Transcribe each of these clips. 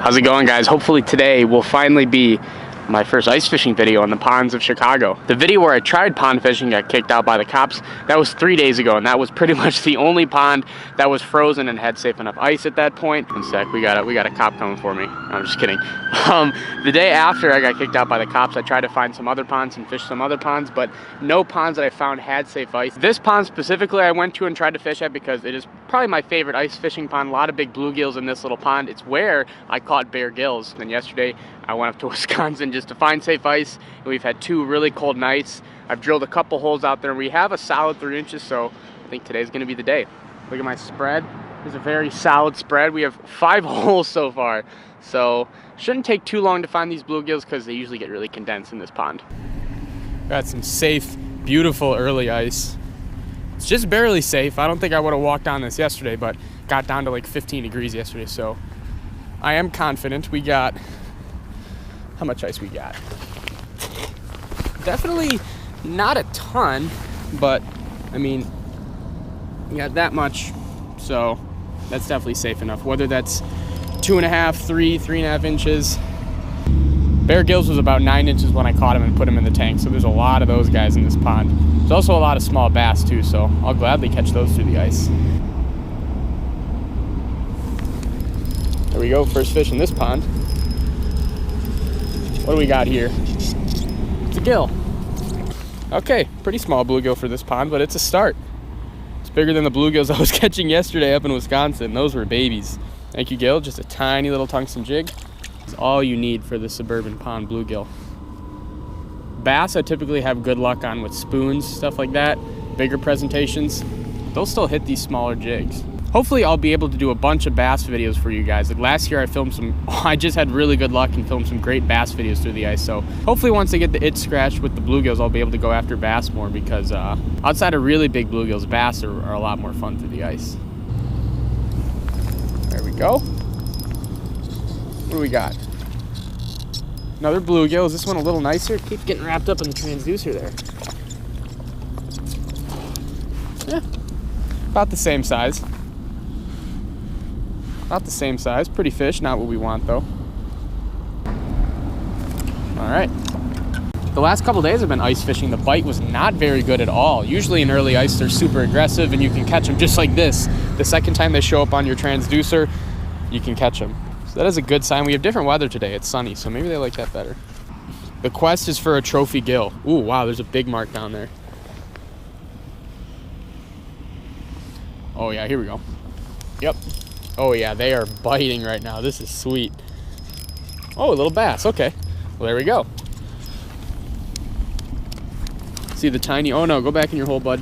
How's it going, guys? Hopefully today will finally be my first ice fishing video on the ponds of Chicago. The video where I tried pond fishing got kicked out by the cops. That was 3 days ago, and that was pretty much the only pond that was frozen and had safe enough ice at that point. One sec, we got a cop coming for me. I'm just kidding. The day after I got kicked out by the cops, I tried to find some other ponds and fish some other ponds, but no ponds that I found had safe ice. This pond specifically I went to and tried to fish at because it is probably my favorite ice fishing pond. A lot of big bluegills in this little pond. It's where I caught bear gills. And yesterday I went up to Wisconsin just to find safe ice, and we've had 2 really cold nights. I've drilled a couple holes out there, and we have a solid 3 inches, so I think today's gonna be the day. Look at my spread. It's a very solid spread. We have 5 holes so far, so shouldn't take too long to find these bluegills because they usually get really condensed in this pond. Got some safe, beautiful early ice. It's just barely safe. I don't think I would have walked on this yesterday, but got down to like 15 degrees yesterday, so I am confident. We got, how much ice we got? Definitely not a ton, but I mean, we got that much, so that's definitely safe enough. Whether that's 2.5, 3.5 inches. Bear gills was about 9 inches when I caught him and put him in the tank, so there's a lot of those guys in this pond. There's also a lot of small bass too, so I'll gladly catch those through the ice. There we go, first fish in this pond. What do we got here? It's a gill. Okay, pretty small bluegill for this pond, but it's a start. It's bigger than the bluegills I was catching yesterday up in Wisconsin. Those were babies. Thank you, Gil. Just a tiny little tungsten jig. It's all you need for the suburban pond bluegill. Bass I typically have good luck on with spoons, stuff like that. Bigger presentations. They'll still hit these smaller jigs. Hopefully I'll be able to do a bunch of bass videos for you guys. Like last year I filmed I just had really good luck and filmed some great bass videos through the ice. So hopefully once I get the itch scratched with the bluegills, I'll be able to go after bass more, because outside of really big bluegills, bass are a lot more fun through the ice. There we go. What do we got? Another bluegill. Is this one a little nicer? Keep getting wrapped up in the transducer there. Yeah, about the same size. About the same size. Pretty fish, not what we want though. All right. The last couple days I've been ice fishing. The bite was not very good at all. Usually in early ice they're super aggressive and you can catch them just like this. The second time they show up on your transducer, you can catch them. So that is a good sign. We have different weather today. It's sunny, so maybe they like that better. The quest is for a trophy gill. Ooh, wow, there's a big mark down there. Oh yeah, here we go. Yep. Oh yeah, they are biting right now. This is sweet. Oh, a little bass. Okay. Well, there we go. See the tiny, oh no, go back in your hole, bud.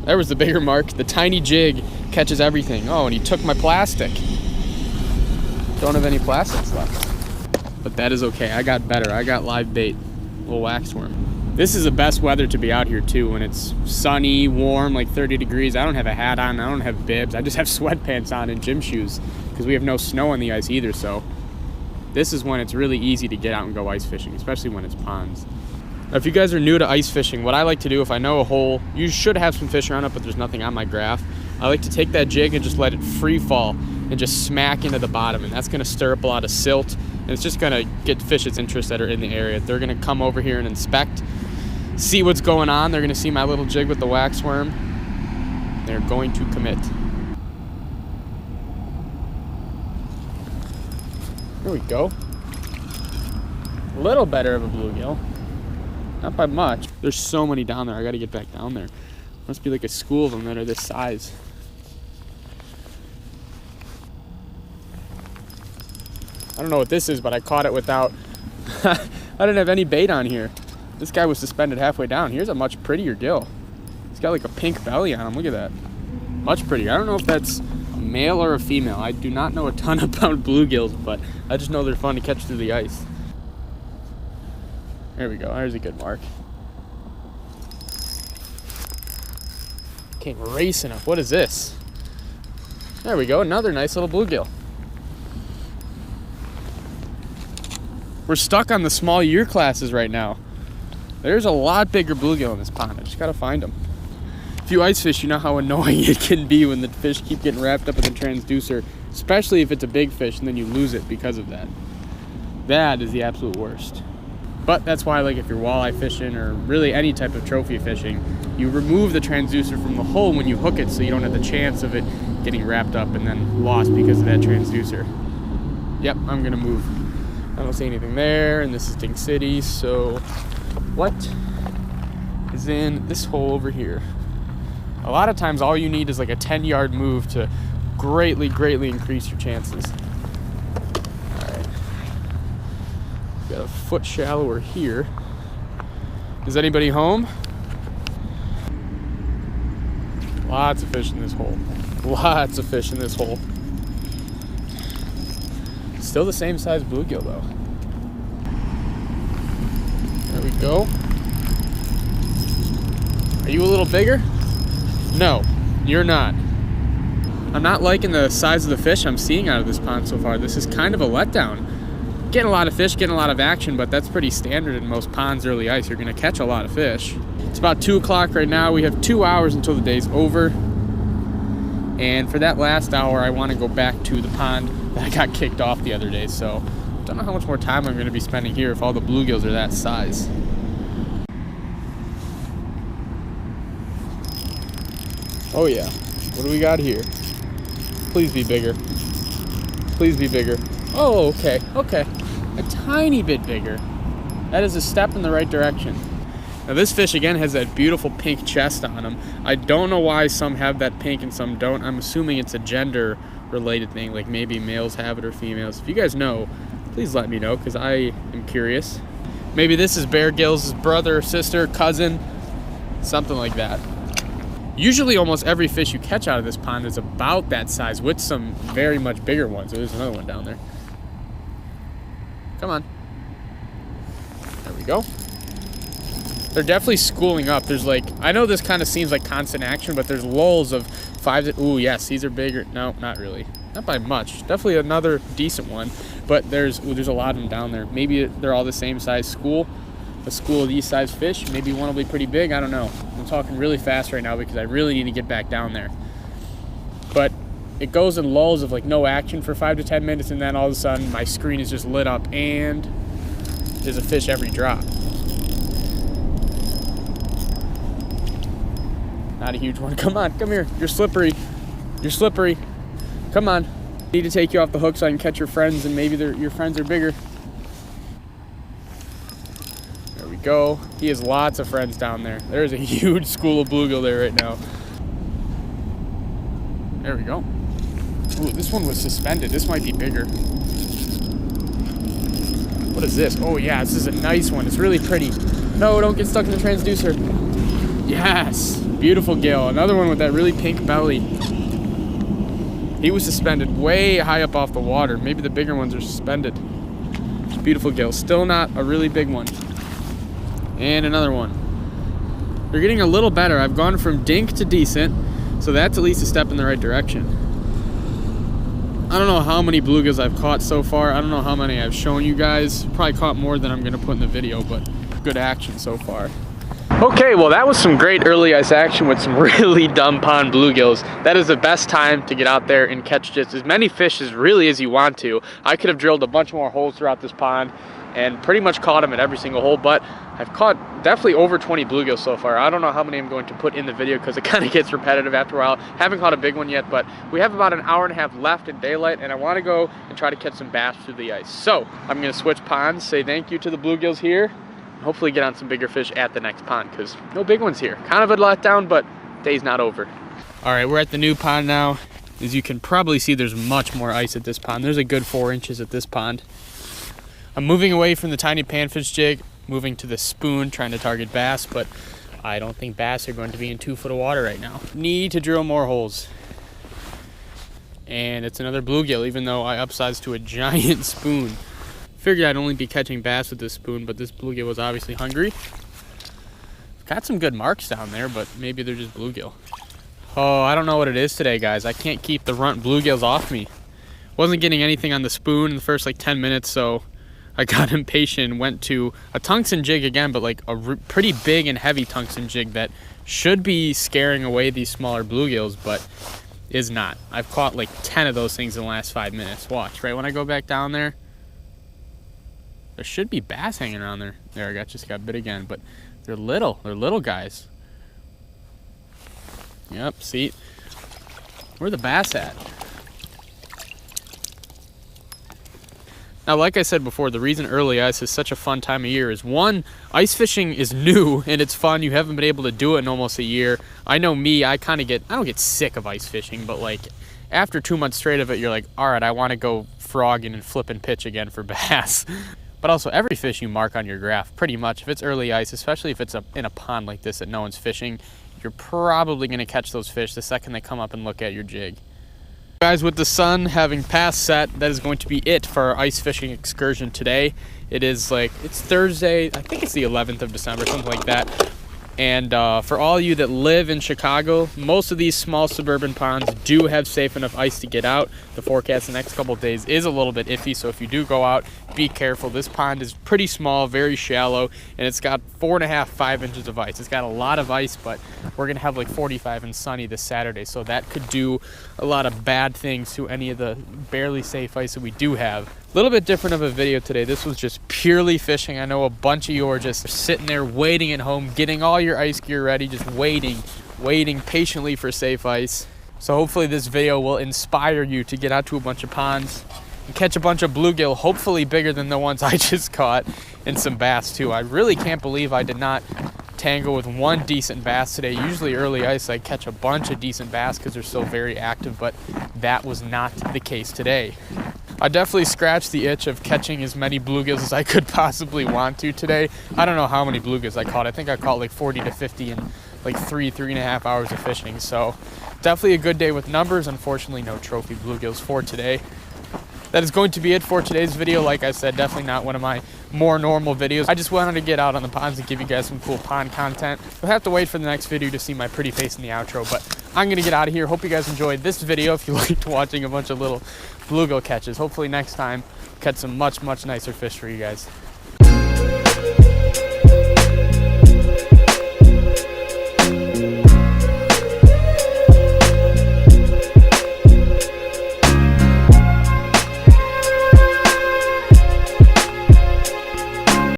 There was the bigger mark. The tiny jig catches everything. Oh, and he took my plastic. Don't have any plastics left. But that is okay. I got better. I got live bait. Little waxworm. This is the best weather to be out here too, when it's sunny, warm, like 30 degrees. I don't have a hat on, I don't have bibs. I just have sweatpants on and gym shoes because we have no snow on the ice either. So this is when it's really easy to get out and go ice fishing, especially when it's ponds. Now, if you guys are new to ice fishing, what I like to do, if I know a hole, you should have some fish around it, but there's nothing on my graph. I like to take that jig and just let it free fall and just smack into the bottom, and that's gonna stir up a lot of silt, and it's just gonna get fish's interest that are in the area. They're gonna come over here and inspect, see what's going on. They're gonna see my little jig with the waxworm. They're going to commit. There we go. A little better of a bluegill. Not by much. There's so many down there. I gotta get back down there. Must be like a school of them that are this size. I don't know what this is, but I caught it without, I didn't have any bait on here. This guy was suspended halfway down. Here's a much prettier gill. He's got like a pink belly on him. Look at that. Much prettier. I don't know if that's a male or a female. I do not know a ton about bluegills, but I just know they're fun to catch through the ice. There we go. There's a good mark. Came racing up. What is this? There we go. Another nice little bluegill. We're stuck on the small year classes right now. There's a lot bigger bluegill in this pond. I just gotta find them. If you ice fish, you know how annoying it can be when the fish keep getting wrapped up in the transducer, especially if it's a big fish and then you lose it because of that. That is the absolute worst. But that's why, like, if you're walleye fishing or really any type of trophy fishing, you remove the transducer from the hole when you hook it so you don't have the chance of it getting wrapped up and then lost because of that transducer. Yep, I'm gonna move. I don't see anything there, and this is Dink City, so what is in this hole over here? A lot of times all you need is like a 10-yard move to greatly increase your chances. Alright. Got a foot shallower here. Is anybody home? Lots of fish in this hole. Lots of fish in this hole. Still the same size bluegill though. There we go. Are you a little bigger? No, you're not. I'm not liking the size of the fish I'm seeing out of this pond so far. This is kind of a letdown. Getting a lot of fish, getting a lot of action, but that's pretty standard in most ponds early ice. You're gonna catch a lot of fish. It's about 2 o'clock right now. We have 2 hours until the day's over. And for that last hour, I wanna go back to the pond that I got kicked off the other day. So don't know how much more time I'm gonna be spending here if all the bluegills are that size. Oh yeah, what do we got here? Please be bigger. Please be bigger. Oh, okay, okay. A tiny bit bigger. That is a step in the right direction. Now this fish again has that beautiful pink chest on him. I don't know why some have that pink and some don't. I'm assuming it's a gender related thing, like maybe males have it or females. If you guys know, please let me know because I am curious. Maybe this is Bear Gill's brother, sister, cousin, something like that. Usually almost every fish you catch out of this pond is about that size with some very much bigger ones. There's another one down there. Come on. There we go. They're definitely schooling up. There's like, I know this kind of seems like constant action, but there's lulls of 5 to, ooh, yes, these are bigger. No, not really. Not by much. Definitely another decent one, but there's a lot of them down there. Maybe they're all the same size school. A school of these size fish. Maybe one will be pretty big. I don't know. I'm talking really fast right now because I really need to get back down there. But it goes in lulls of like no action for 5 to 10 minutes, and then all of a sudden my screen is just lit up and there's a fish every drop. Not a huge one. Come on, come here. You're slippery. You're slippery. Come on. I need to take you off the hook so I can catch your friends, and maybe your friends are bigger. There we go. He has lots of friends down there. There's a huge school of bluegill there right now. There we go. Ooh, this one was suspended. This might be bigger. What is this? Oh yeah, this is a nice one. It's really pretty. No, don't get stuck in the transducer. Yes, beautiful gill. Another one with that really pink belly. He was suspended way high up off the water. Maybe the bigger ones are suspended. Beautiful gill. Still not a really big one. And another one. They're getting a little better. I've gone from dink to decent, so that's at least a step in the right direction. I don't know how many bluegills I've caught so far. I don't know how many I've shown you guys. Probably caught more than I'm gonna put in the video, but good action so far. Okay, well that was some great early ice action with some really dumb pond bluegills. That is the best time to get out there and catch just as many fish as you want to. I could have drilled a bunch more holes throughout this pond and pretty much caught them at every single hole, but I've caught definitely over 20 bluegills so far. I don't know how many I'm going to put in the video because it kind of gets repetitive after a while. Haven't caught a big one yet, but we have about an hour and a half left in daylight, and I want to go and try to catch some bass through the ice. So I'm going to switch ponds, say thank you to the bluegills here, and hopefully get on some bigger fish at the next pond because no big ones here. Kind of a letdown, but day's not over. All right, we're at the new pond now. As you can probably see, there's much more ice at this pond. There's a good 4 inches at this pond. I'm moving away from the tiny panfish jig, moving to the spoon, trying to target bass, but I don't think bass are going to be in 2 foot of water right now. Need to drill more holes. And it's another bluegill, even though I upsized to a giant spoon. Figured I'd only be catching bass with this spoon, but this bluegill was obviously hungry. Got some good marks down there, but maybe they're just bluegill. Oh, I don't know what it is today, guys. I can't keep the runt bluegills off me. Wasn't getting anything on the spoon in the first like 10 minutes, so I got impatient and went to a tungsten jig again, but like a pretty big and heavy tungsten jig that should be scaring away these smaller bluegills, but is not. I've caught like 10 of those things in the last 5 minutes. Watch, right when I go back down there, there should be bass hanging around there. There, I just got bit again, but they're little guys. Yep, see? Where the bass at? Now, like I said before, the reason early ice is such a fun time of year is, one, ice fishing is new and it's fun. You haven't been able to do it in almost a year. I know me, I don't get sick of ice fishing, but like after 2 months straight of it, you're like, all right, I want to go frogging and flip and pitch again for bass. But also every fish you mark on your graph, pretty much, if it's early ice, especially if it's in a pond like this that no one's fishing, you're probably going to catch those fish the second they come up and look at your jig. Guys, with the sun having passed set, that is going to be it for our ice fishing excursion today. It's Thursday, I think it's the 11th of December, something like that. And for all you that live in Chicago, most of these small suburban ponds do have safe enough ice to get out. The forecast the next couple of days is a little bit iffy, so if you do go out, be careful. This pond is pretty small, very shallow, and it's got 4.5, 5 inches of ice. It's got a lot of ice, but we're gonna have like 45 and sunny this Saturday, so that could do a lot of bad things to any of the barely safe ice that we do have. A little bit different of a video today. This was just purely fishing. I know a bunch of you are just sitting there waiting at home, getting all your ice gear ready, just waiting patiently for safe ice. So hopefully this video will inspire you to get out to a bunch of ponds and catch a bunch of bluegill, hopefully bigger than the ones I just caught, and some bass too. I really can't believe I did not tangle with one decent bass today. Usually early ice I catch a bunch of decent bass because they're so very active, but that was not the case today. I definitely scratched the itch of catching as many bluegills as I could possibly want to today. I don't know how many bluegills I caught. I think I caught like 40 to 50 in like 3.5 hours of fishing. So definitely a good day with numbers. Unfortunately, no trophy bluegills for today. That is going to be it for today's video. Like I said, definitely not one of my more normal videos. I just wanted to get out on the ponds and give you guys some cool pond content. You'll have to wait for the next video to see my pretty face in the outro, but I'm gonna get out of here. Hope you guys enjoyed this video. If you liked watching a bunch of little bluegill catches, hopefully next time catch some much nicer fish for you guys.